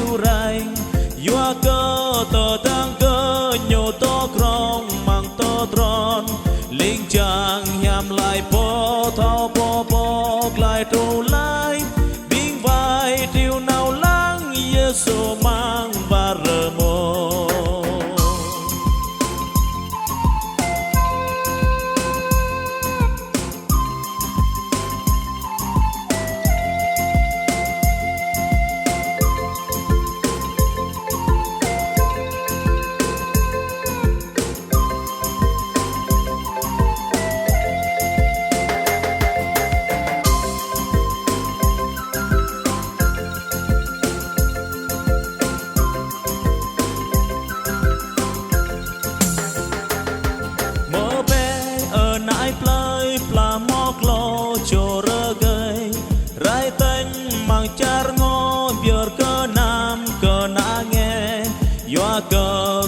yêu rành Dua cơ tờ tăng cơ nhô tô krong mang tô tròn Linh chàng nhằm lại bó thao bó bó lại trù lại Biên vai triều nào lắng Giê-xu mang và rờ mô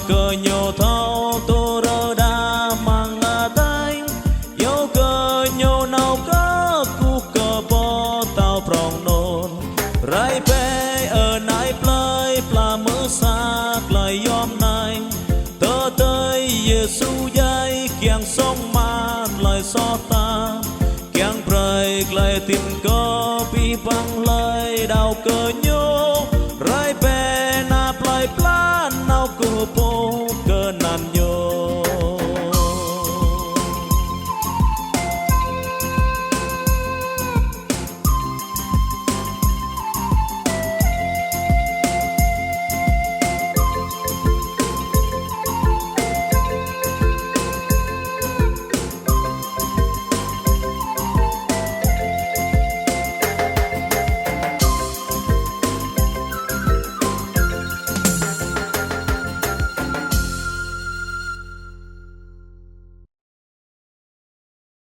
cơ nhô thâu tô rơ đa mang tay dấu cơ nhô nào có cu cơ bó tao prong nôn rai pe ở nai plei pla